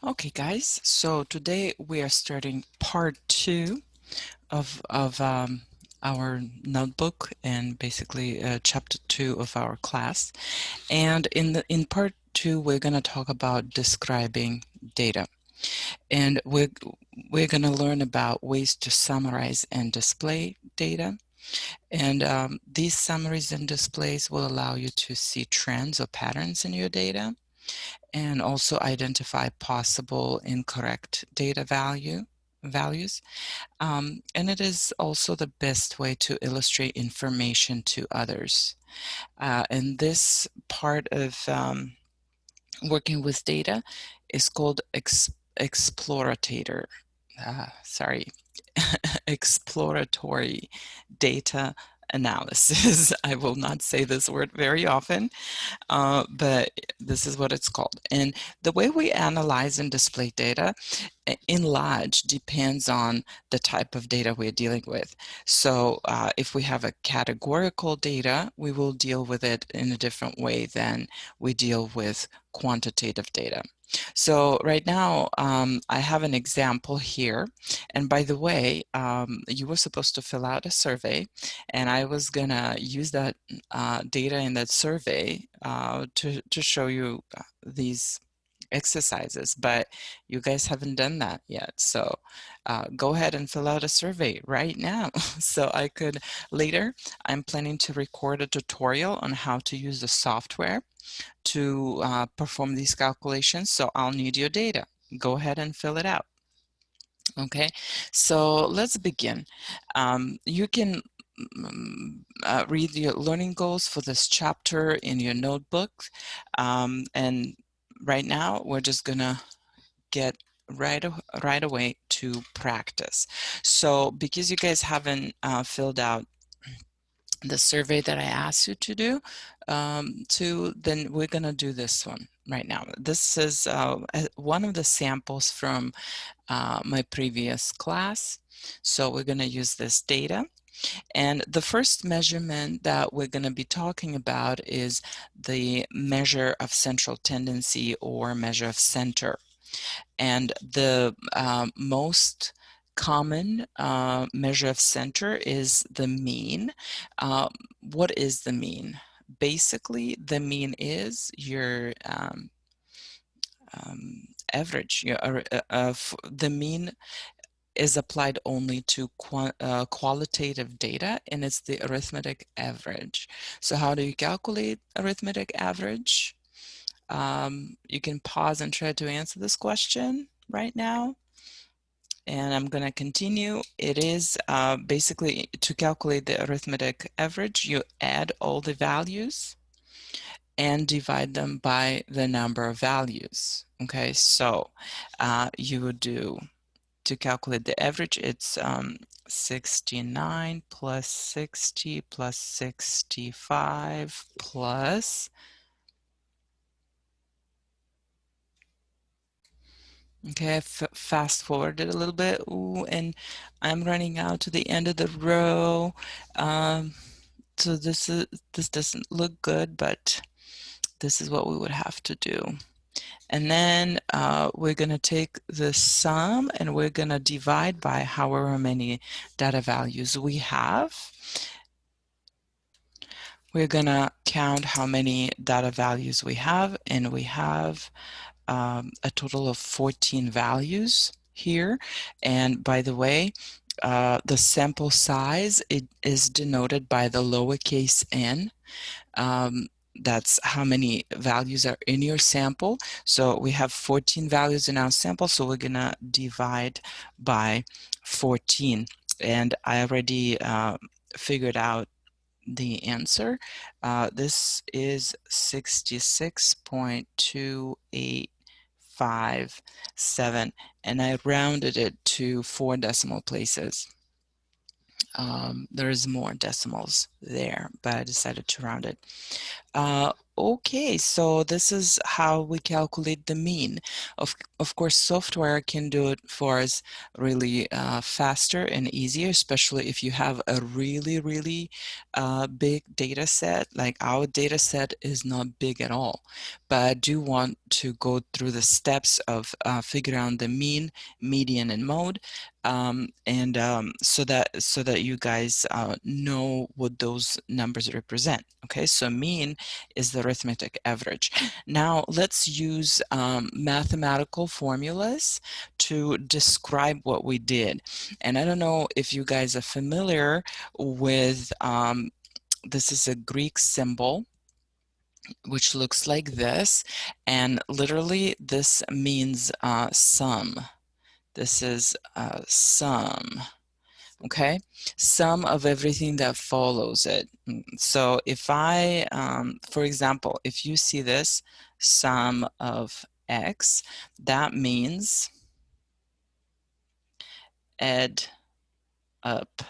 Okay, guys, so today we are starting part two of our notebook and basically chapter two of our class. And in part two, we're going to talk about describing data, and we're going to learn about ways to summarize and display data. And these summaries and displays will allow you to see trends or patterns in your data, and also identify possible incorrect data values. And it is also the best way to illustrate information to others. And this part of working with data is called exploratory exploratory data analysis. I will not say this word very often, but this is what it's called. And the way we analyze and display data in large depends on the type of data we're dealing with. So if we have a categorical data, we will deal with it in a different way than we deal with quantitative data. So right now, I have an example here. And by the way, you were supposed to fill out a survey, and I was gonna use that data in that survey to show you these exercises, but you guys haven't done that yet. So go ahead and fill out a survey right now. So I could later, I'm planning to record a tutorial on how to use the software to perform these calculations. So I'll need your data. Go ahead and fill it out. Okay, so let's begin. You can read your learning goals for this chapter in your notebook. And right now, we're just gonna get right away to practice. So because you guys haven't filled out the survey that I asked you to do, then we're gonna do this one right now. This is one of the samples from my previous class. So we're gonna use this data. And the first measurement that we're going to be talking about is the measure of central tendency, or measure of center. And the most common measure of center is the mean. What is the mean? Basically, the mean is your average. The mean is applied only to qualitative data, and it's the arithmetic average. So how do you calculate arithmetic average? You can pause and try to answer this question right now. And I'm going to continue. It is basically to calculate the arithmetic average, you add all the values and divide them by the number of values. Okay, so you would do, to calculate the average, it's 69 plus 60 plus 65 plus, okay, fast forwarded a little bit. Ooh, and I'm running out to the end of the row. So this doesn't look good, but this is what we would have to do. And then we're going to take the sum and we're going to divide by however many data values we have. We're going to count how many data values we have, and we have a total of 14 values here. And by the way, the sample size, it is denoted by the lowercase n. That's how many values are in your sample. So we have 14 values in our sample, so we're gonna divide by 14. And I already figured out the answer. This is 66.2857, and I rounded it to 4 decimal places. There's more decimals there, but I decided to round it. Okay, so this is how we calculate the mean. Of course, software can do it for us really faster and easier, especially if you have a really big data set. Like our data set is not big at all, but I do want to go through the steps of figuring out the mean, median, and mode, so that you guys know what those numbers represent. Okay, so mean is the arithmetic average. Now let's use mathematical formulas to describe what we did. And I don't know if you guys are familiar with this is a Greek symbol which looks like this, and literally this means sum. This is sum. Okay, sum of everything that follows it. So if I, for example, if you see this sum of x, that means add up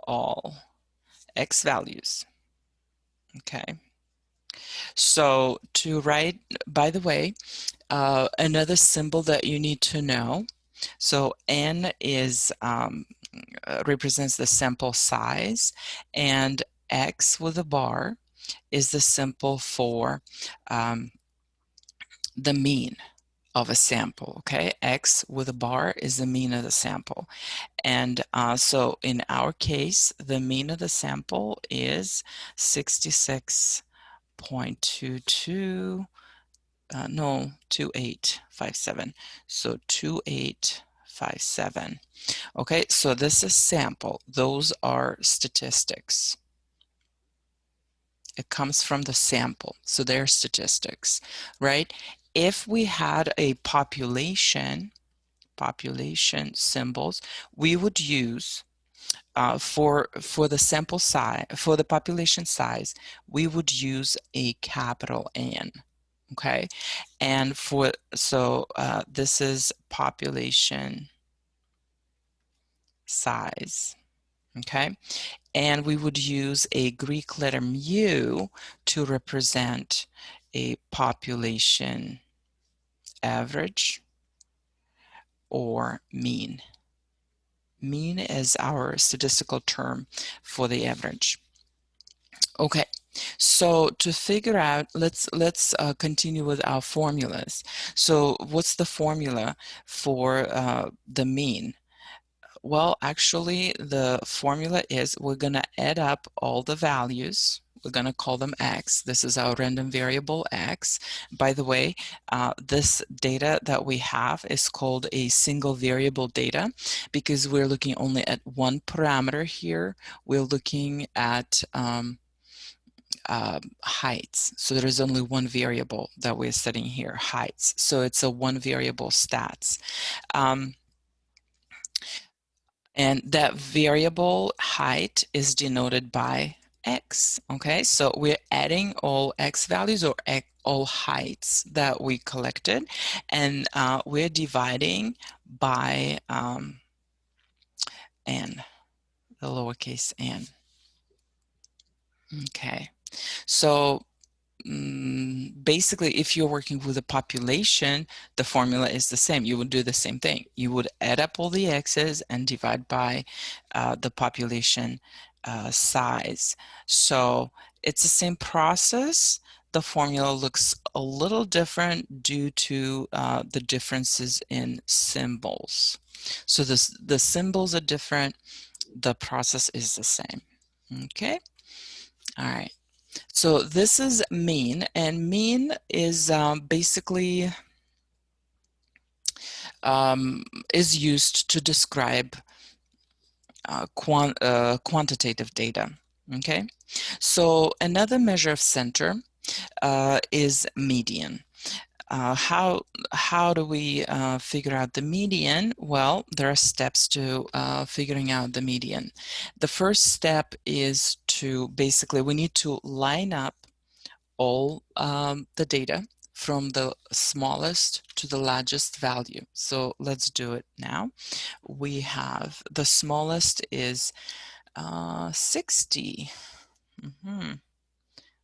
all x values. Okay, so to write, by the way, another symbol that you need to know. So n is represents the sample size, and x with a bar is the symbol for the mean of a sample. Okay, x with a bar is the mean of the sample, and so in our case the mean of the sample is 66.22 no, 2857. So 2857. Okay, so this is sample. Those are statistics. It comes from the sample, so they're statistics, right? If we had a population symbols, we would use for the sample size, for the population size, we would use a capital N. Okay, and this is population size. Okay, and we would use a Greek letter mu to represent a population average or mean. Mean is our statistical term for the average. Okay, so to figure out, let's continue with our formulas. So what's the formula for the mean? Well, actually, the formula is we're going to add up all the values. We're going to call them x. This is our random variable x. By the way, this data that we have is called a single variable data because we're looking only at one parameter here. We're looking at heights. So there is only one variable that we're studying here, heights. So it's a one variable stats. And that variable height is denoted by x. Okay, so we're adding all x values or all heights that we collected, and we're dividing by n, the lowercase n. Okay, so basically, if you're working with a population, the formula is the same. You would do the same thing. You would add up all the x's and divide by the population size. So it's the same process. The formula looks a little different due to the differences in symbols. So the symbols are different. The process is the same. Okay. All right. So this is mean, and mean is basically is used to describe quantitative data. Okay, so another measure of center is median. How do we figure out the median? Well, there are steps to figuring out the median. The first step is to basically, we need to line up all the data from the smallest to the largest value. So let's do it now. We have the smallest is 60.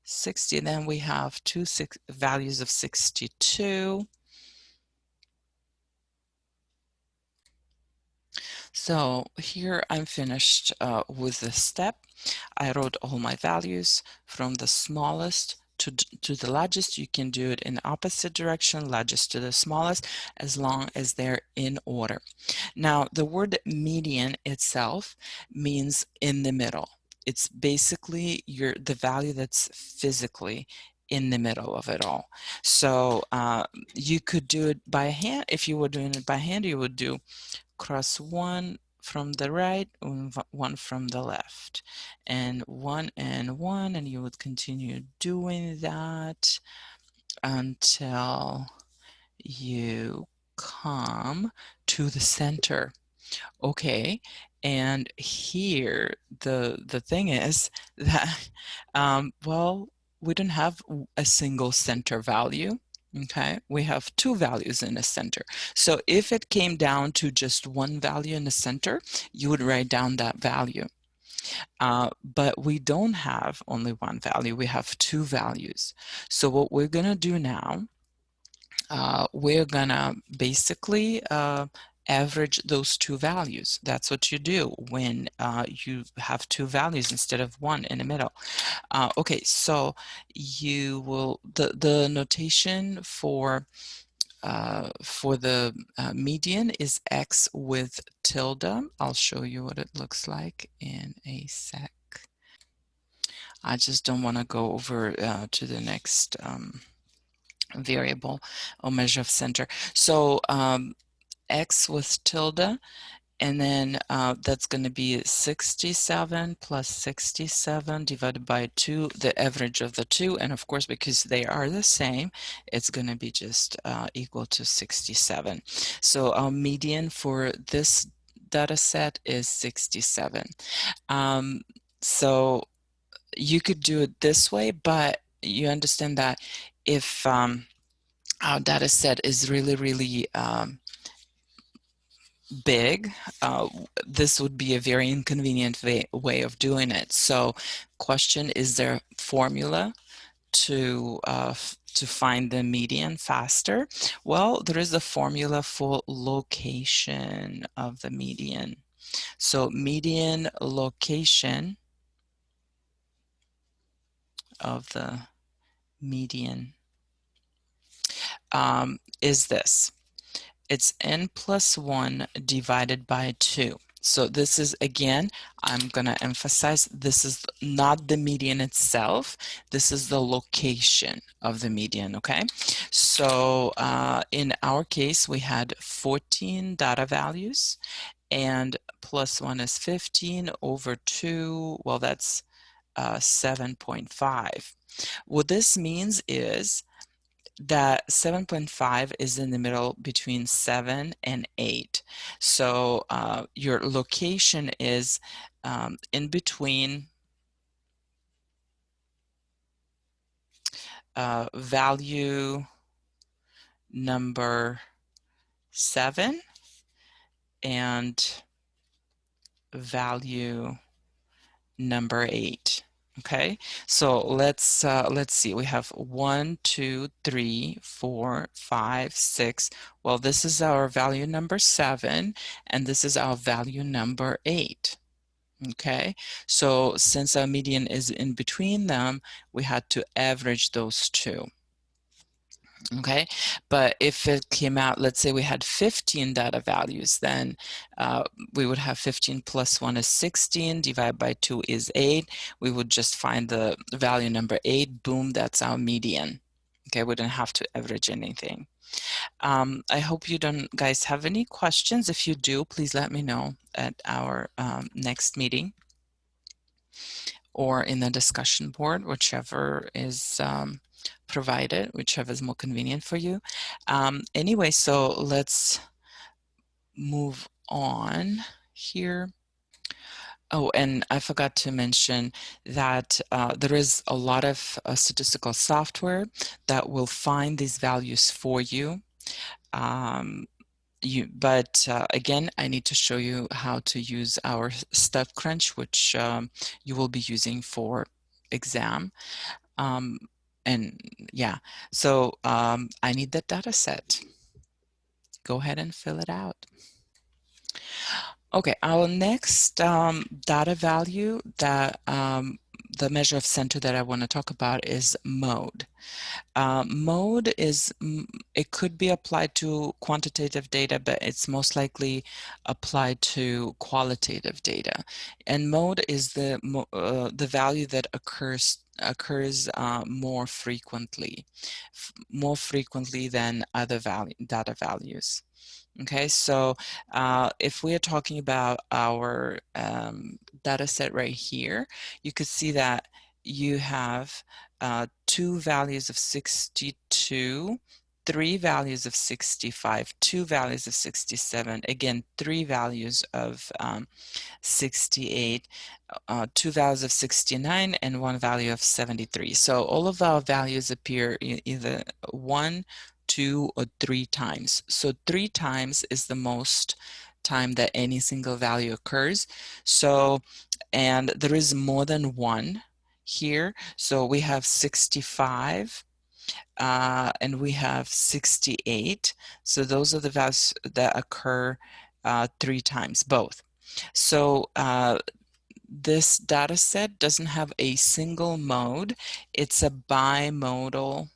60. Then we have two values of 62. So here I'm finished with this step. I wrote all my values from the smallest to the largest. You can do it in opposite direction, largest to the smallest, as long as they're in order. Now, the word median itself means in the middle. It's basically the value that's physically in the middle of it all. So you could do it by hand. If you were doing it by hand, you would do cross one from the right and one from the left, and one, and you would continue doing that until you come to the center. Okay, and here the thing is that well, we don't have a single center value. Okay, we have two values in the center. So if it came down to just one value in the center, you would write down that value. But we don't have only one value, we have two values. So what we're gonna do now, we're gonna basically average those two values. That's what you do when you have two values instead of one in the middle. Okay, so you will, the notation for the median is x with tilde. I'll show you what it looks like in a sec. I just don't want to go over to the next variable or measure of center. So x with tilde, and then that's going to be 67 plus 67 divided by 2, the average of the two, and of course because they are the same, it's going to be just equal to 67. So our median for this data set is 67. So you could do it this way, but you understand that if our data set is really big, this would be a very inconvenient way of doing it. So question, is there a formula to find the median faster? Well, there is a formula for location of the median. So median location of the median is this. It's n plus 1 divided by 2. So this is, again, I'm going to emphasize, this is not the median itself. This is the location of the median, okay? So in our case, we had 14 data values, and plus 1 is 15 over 2. Well, that's 7.5. What this means is that 7.5 is in the middle between 7 and 8. So your location is in between value number 7 and value number 8. Okay, so let's see. We have 1, 2, 3, 4, 5, 6. Well, this is our value number 7, and this is our value number 8. Okay, so since our median is in between them, we had to average those two. Okay, but if it came out, let's say we had 15 data values, then we would have 15 plus 1 is 16, divided by 2 is 8. We would just find the value number 8, boom, that's our median. Okay, we don't have to average anything. I hope you don't guys have any questions. If you do, please let me know at our next meeting or in the discussion board, whichever is provided, whichever is more convenient for you. Anyway, so let's move on here. Oh, and I forgot to mention that there is a lot of statistical software that will find these values for you. But again, I need to show you how to use our StatCrunch, which you will be using for exam. And yeah, so I need the data set. Go ahead and fill it out. Okay, our next data value that the measure of center that I want to talk about is mode. Mode is, it could be applied to quantitative data, but it's most likely applied to qualitative data. And mode is the value that occurs more frequently than other data values. Okay, so if we are talking about our data set right here, you could see that you have 2 values of 62, 3 values of 65, 2 values of 67, again, 3 values of 68, 2 values of 69, and 1 value of 73. So all of our values appear either 1, 2, or 3 times. So 3 times is the most time that any single value occurs. So, and there is more than 1 here. So we have 65 and we have 68. So those are the values that occur 3 times, both. So this data set doesn't have a single mode. It's a bimodal.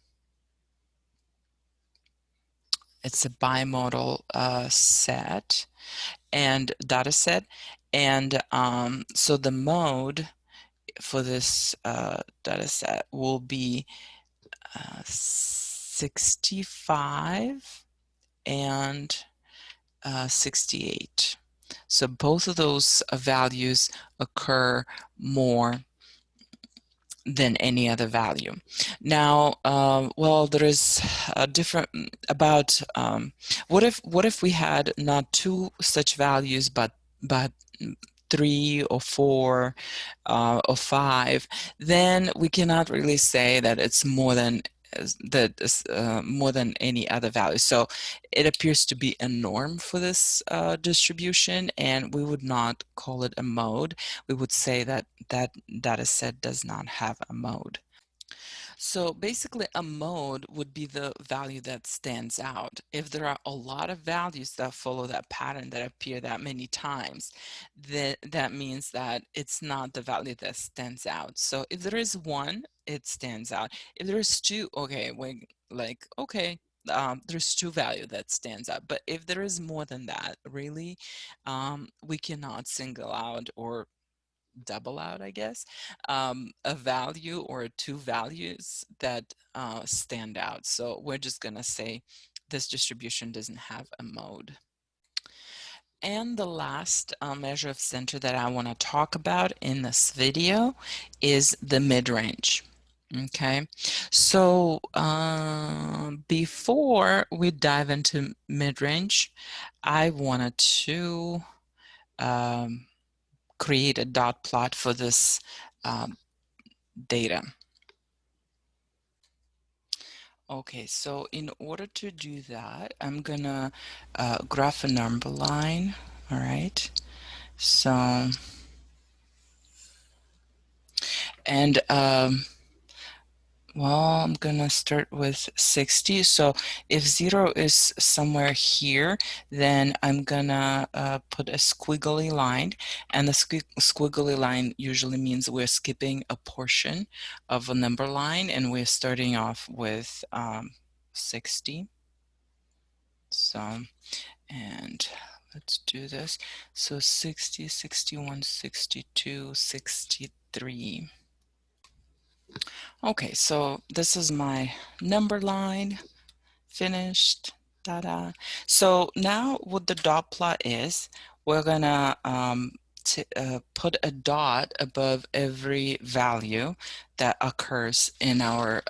It's a bimodal set and data set. And so the mode for this data set will be 65 and 68. So both of those values occur more than any other value. Now, well, there is a different about what if we had not 2 such values, but 3 or 4 or 5, then we cannot really say that it's more than more than any other value. So it appears to be a norm for this distribution, and we would not call it a mode. We would say that that data set does not have a mode. So basically a mode would be the value that stands out. If there are a lot of values that follow that pattern that appear that many times, then that means that it's not the value that stands out. So if there is 1, it stands out. If there is 2, okay, okay, there's 2 value that stands out. But if there is more than that, really, we cannot single out or double out, I guess, a value or 2 values that stand out. So we're just going to say this distribution doesn't have a mode. And the last measure of center that I want to talk about in this video is the mid-range. Okay, so before we dive into mid-range, I wanted to create a dot plot for this data. Okay, so in order to do that, I'm gonna graph a number line. All right, so and well, I'm gonna start with 60. So if 0 is somewhere here, then I'm gonna put a squiggly line, and the squiggly line usually means we're skipping a portion of a number line, and we're starting off with 60. So, and let's do this. So 60, 61, 62, 63. Okay, so this is my number line finished. Ta-da. So now what the dot plot is, we're gonna put a dot above every value that occurs in our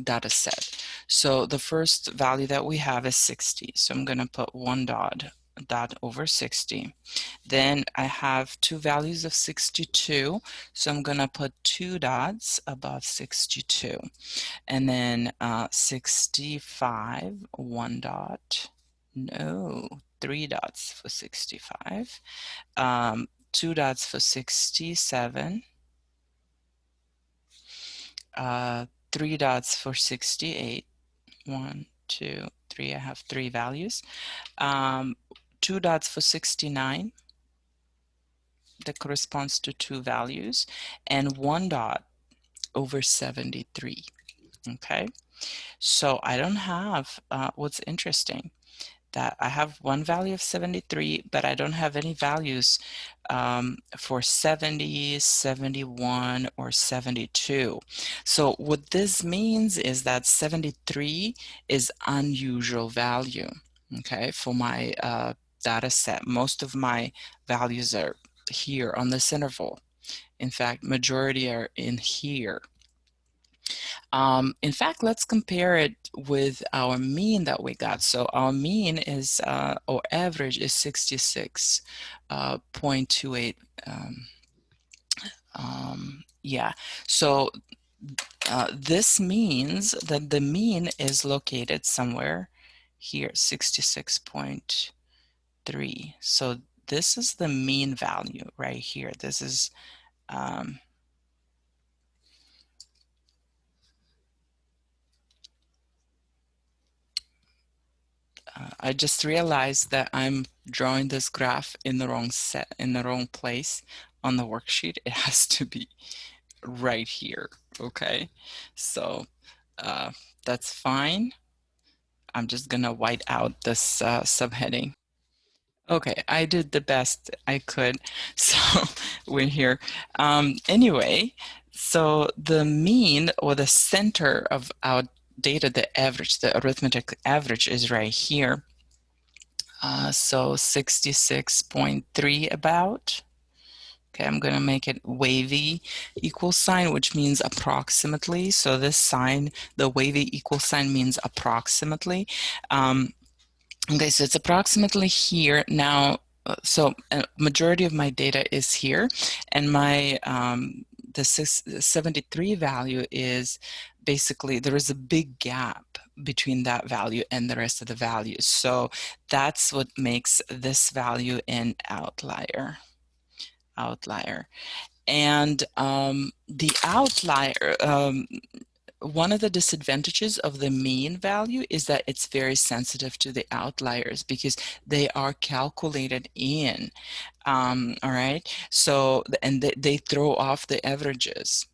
data set. So the first value that we have is 60. So I'm gonna put 1 dot over 60. Then I have 2 values of 62, so I'm gonna put 2 dots above 62. And then 65, 1 dot, no, 3 dots for 65, 2 dots for 67, 3 dots for 68. 1, 2, 3. I have 3 values. 2 dots for 69. That corresponds to 2 values. And 1 dot over 73. Okay, so I don't have, what's interesting, that I have one value of 73, but I don't have any values for 70, 71, or 72. So what this means is that 73 is unusual value, okay, for my data set. Most of my values are here on this interval. In fact, majority are in here. In fact, let's compare it with our mean that we got. So our mean is, or average is 66.28. Yeah, so this means that the mean is located somewhere here, 66.3. So this is the mean value right here. This is I just realized that I'm drawing this graph in the wrong place on the worksheet. It has to be right here, okay? So that's fine. I'm just gonna white out this subheading. Okay, I did the best I could, so we're here. Anyway, so the mean, or the center of our data, the average, the arithmetic average, is right here. So 66.3 about. Okay, I'm going to make it wavy equal sign, which means approximately. So this sign, the wavy equal sign, means approximately. Okay, so it's approximately here. Now, so a majority of my data is here, and my the 73 value is basically, there is a big gap between that value and the rest of the values. So that's what makes this value an outlier. And the outlier, one of the disadvantages of the mean value is that it's very sensitive to the outliers because they are calculated in. All right, so, and they throw off the averages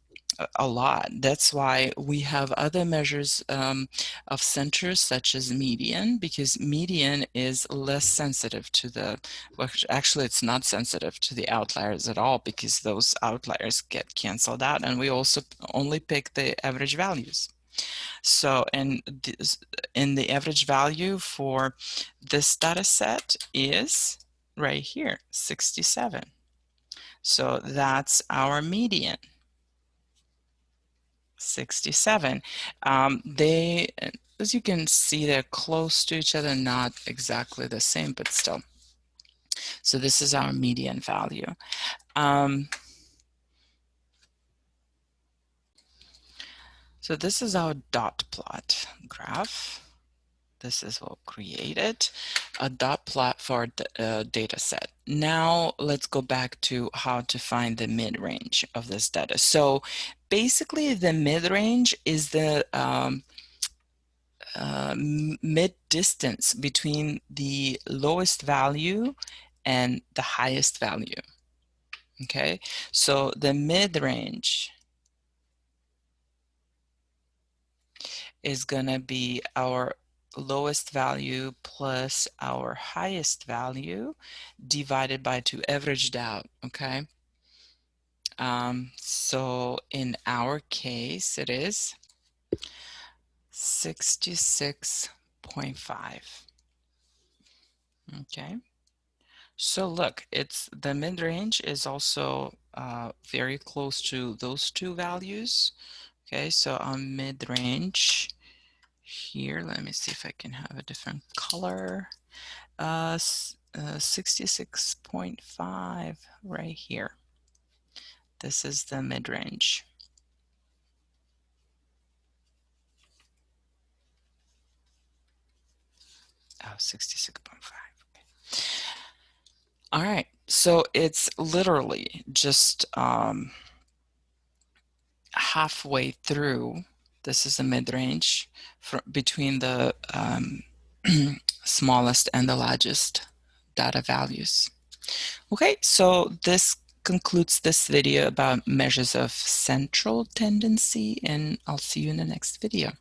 a lot. That's why we have other measures of centers, such as median, because median is less sensitive to the, well, actually it's not sensitive to the outliers at all, because those outliers get canceled out, and we also only pick the average values. So in the average value for this data set is right here, 67. So that's our median. 67. They, as you can see, they're close to each other, not exactly the same, but still. So this is our median value. So this is our dot plot graph. This is what created a dot plot for the data set. Now let's go back to how to find the mid-range of this data. So basically the mid-range is the mid-distance between the lowest value and the highest value. Okay, so the mid-range is gonna be our lowest value plus our highest value divided by 2, averaged out. Okay, so in our case it is 66.5. Okay, so look, it's the mid-range is also very close to those 2 values. Okay, so on mid-range here, let me see if I can have a different color. 66.5 right here. This is the mid-range. Oh, 66.5. Okay. All right, so it's literally just halfway through. This is the mid-range between the smallest and the largest data values. Okay, so this concludes this video about measures of central tendency, and I'll see you in the next video.